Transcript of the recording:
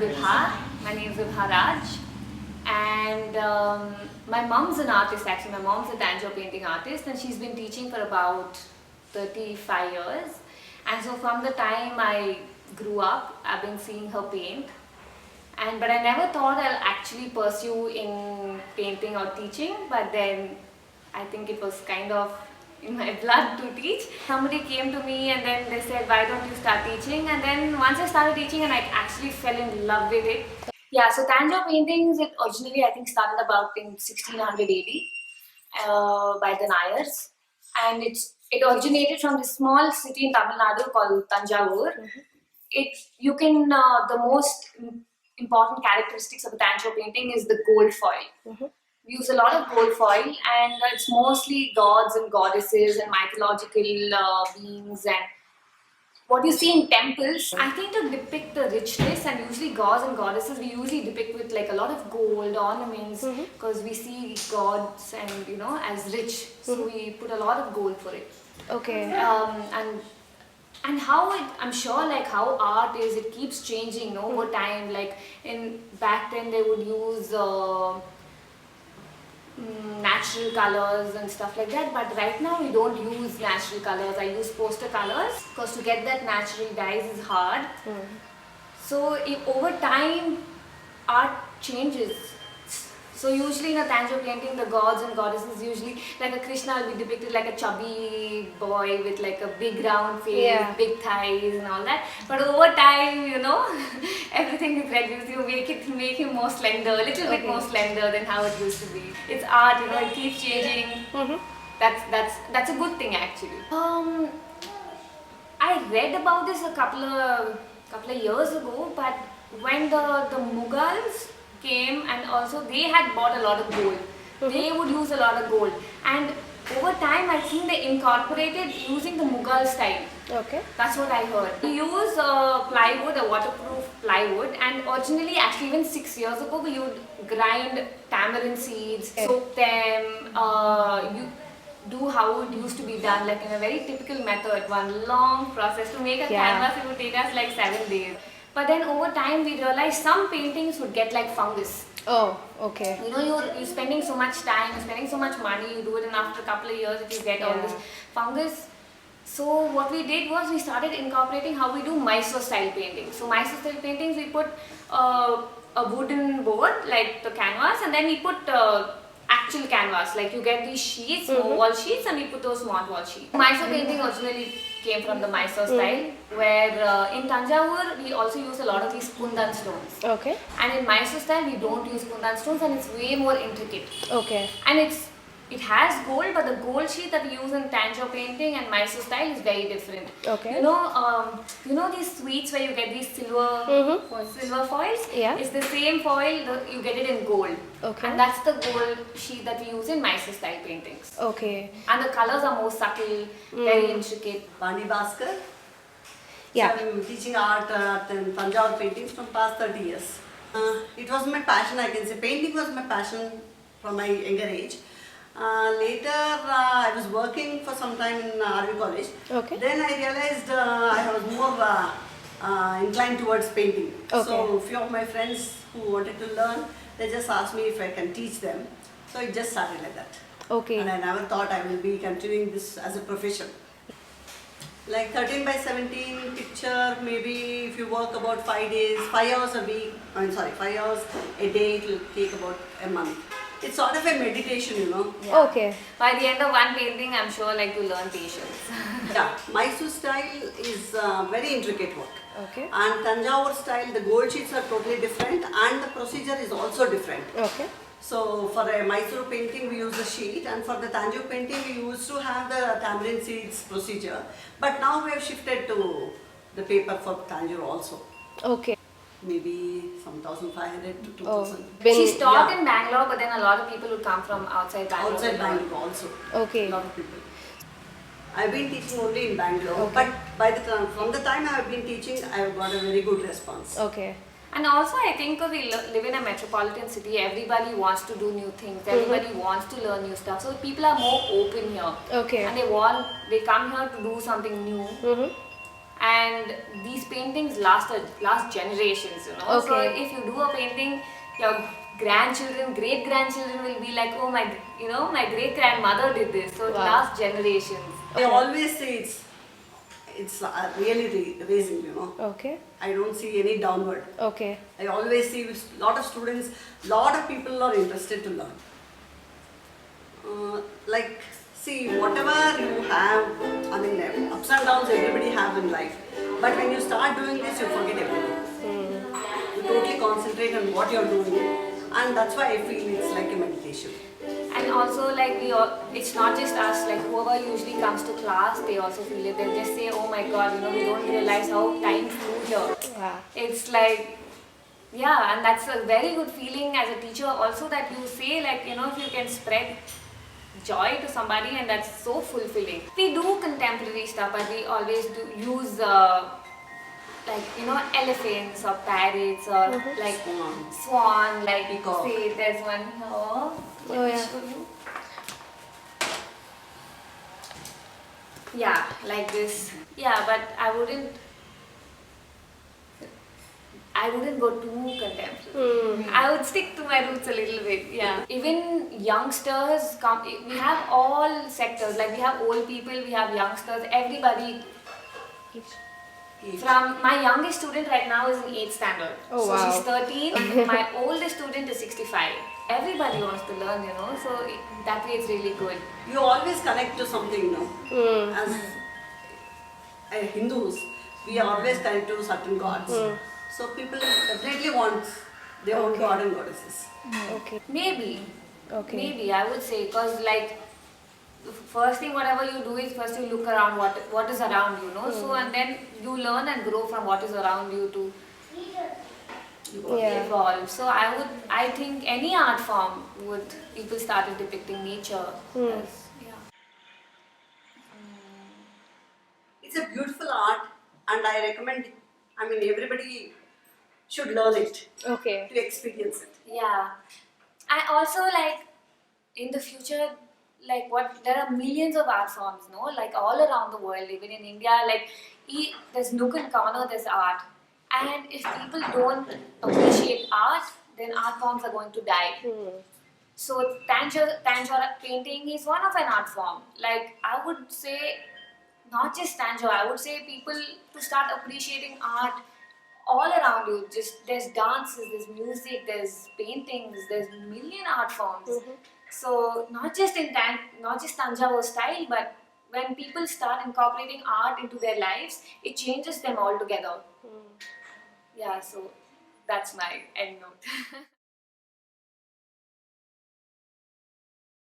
Vibha. My name is Vibha Raj. And my mom's an artist actually. My mom's a Tanjore painting artist and she's been teaching for about 35 years. And so from the time I grew up, I've been seeing her paint. But I never thought I'll actually pursue in painting or teaching. But then I think it was kind of in my blood to teach. Somebody came to me and then they said, why don't you start teaching? And then once I started teaching and I actually fell in love with it. Yeah, so Tanjore paintings, it originally I think started about in 1600 AD by the Nayars. And it originated from this small city in Tamil Nadu called Tanjavur. You can, the most important characteristics of a Tanjore painting is the gold foil. We use a lot of gold foil and it's mostly gods and goddesses and mythological beings and what you see in temples. I think to depict the richness, and usually gods and goddesses we usually depict with like a lot of gold ornaments because we see gods and as rich, so we put a lot of gold for it. Okay. And how I'm sure like how art is, it keeps changing over time. Like back then they would use natural colors and stuff like that, but right now we don't use natural colors. I use poster colors because to get that natural dyes is hard. So over time art changes. So usually in a Tanjore painting the gods and goddesses, usually like a Krishna will be depicted like a chubby boy with like a big round face, big thighs and all that. But over time, everything is reduced. You make him more slender, a little bit more slender than how it used to be. It's art, it keeps changing. That's a good thing actually. I read about this a couple of years ago, but when the Mughals came and also they had bought a lot of gold. They would use a lot of gold, and over time I think they incorporated using the Mughal style. Okay. That's what I heard. We use plywood, a waterproof plywood, and originally actually even 6 years ago we would grind tamarind seeds, soak them, you do how it used to be done, like in a very typical method, one long process. To make a canvas it would take us like 7 days. But then over time we realized some paintings would get like fungus. Oh, okay. You're spending so much time, you're spending so much money, you do it and after a couple of years if you get all this fungus. So what we did was we started incorporating how we do Mysore style paintings. So Mysore style paintings we put a wooden board like the canvas, and then we put actual canvas, like you get these sheets, wall sheets, and we put those small wall sheets. Mysore painting originally came from the Mysore style, where in Tanjavur we also use a lot of these Kundan stones. Okay. And in Mysore style we don't use Kundan stones, and it's way more intricate. Okay. And it has gold, but the gold sheet that we use in Tanjore painting and Mysore style is very different. Okay. These sweets where you get these silver foils? Yeah. It's the same foil, you get it in gold. Okay. And that's the gold sheet that we use in Mysore style paintings. Okay. And the colors are more subtle, very intricate. Vani Bhaskar. Yeah. So I'm teaching art and Tanjore paintings from past 30 years. It was my passion, I can say. Painting was my passion from my younger age. Later, I was working for some time in RV College. Okay. Then I realized I was more inclined towards painting. Okay. So, few of my friends who wanted to learn, they just asked me if I can teach them. So, it just started like that. Okay. And I never thought I will be continuing this as a profession. Like 13 by 17 picture, maybe if you work about 5 hours a week, 5 hours a day, it will take about a month. It's sort of a meditation, Yeah. Okay. By the end of one painting, I'm sure like you learn patience. Yeah, Mysore style is very intricate work. Okay. And Tanjavur style, the gold sheets are totally different and the procedure is also different. Okay. So for a Mysore painting we use the sheet, and for the Tanjore painting we used to have the tamarind seeds procedure. But now we have shifted to the paper for Tanjore also. Okay. Maybe some 1,500 to 2,000. She's taught in Bangalore, but then a lot of people would come from outside Bangalore. Outside Bangalore also. Okay. A lot of people. I've been teaching only in Bangalore, but from the time I've been teaching, I've got a very good response. Okay. And also I think because we live in a metropolitan city, everybody wants to do new things, everybody wants to learn new stuff. So people are more open here. Okay. And they come here to do something new. and these paintings last generations, you know. So Okay. if you do a painting, your grandchildren, great grandchildren will be like, oh my, you know, my great grandmother did this. So it Wow. lasts generations. I always say it's really raising, you know. Okay. I don't see any downward. Okay. I always see a lot of students, lot of people are interested to learn. Like, see, whatever you have, I mean, ups and downs everybody have in life. But when you start doing this, you forget everything. You totally concentrate on what you're doing. And that's why I feel it's like a meditation. And also, like, it's not just us, like, whoever usually comes to class, they also feel it. They'll just say, oh my god, you know, we don't realize how time flew here. Wow. It's like, yeah, and that's a very good feeling as a teacher also, that you say, like, you know, if you can spread joy to somebody, and that's so fulfilling. We do contemporary stuff, but we always do use like, you know, elephants or parrots or like swan, like Peacock. say there's one here. Let Oh, me yeah. show you. Yeah, like this. Yeah, but I wouldn't go too contemporary. I would stick to my roots a little bit. Yeah. Even youngsters come. We have all sectors. Like, we have old people, we have youngsters. Everybody. From my youngest student right now is in 8th standard. Oh, so wow. she's 13. My oldest student is 65. Everybody wants to learn, you know. So that way it's really good. You always connect to something, you know. As Hindus, we always connect to certain gods. So people definitely want their own god and goddesses. Okay. Maybe. Okay. Maybe I would say, because like, first thing whatever you do is first you look around what is around you, know. So and then you learn and grow from what is around you to Yeah. evolve. So I think any art form would, people started depicting nature as, yeah. It's a beautiful art, and I recommend. I mean, everybody should learn it Okay. to experience it. Yeah. I also, like, in the future, like, there are millions of art forms, no, like, all around the world, even in India, like, there's nook and corner, there's art. And if people don't appreciate art, then art forms are going to die. So Tanjore painting is one of an art form. Like, I would say, not just Tanjore, I would say people to start appreciating art all around you. Just, there's dances, there's music, there's paintings, there's million art forms. So not just Tanjore style, but when people start incorporating art into their lives, it changes them altogether. Yeah, so that's my end note.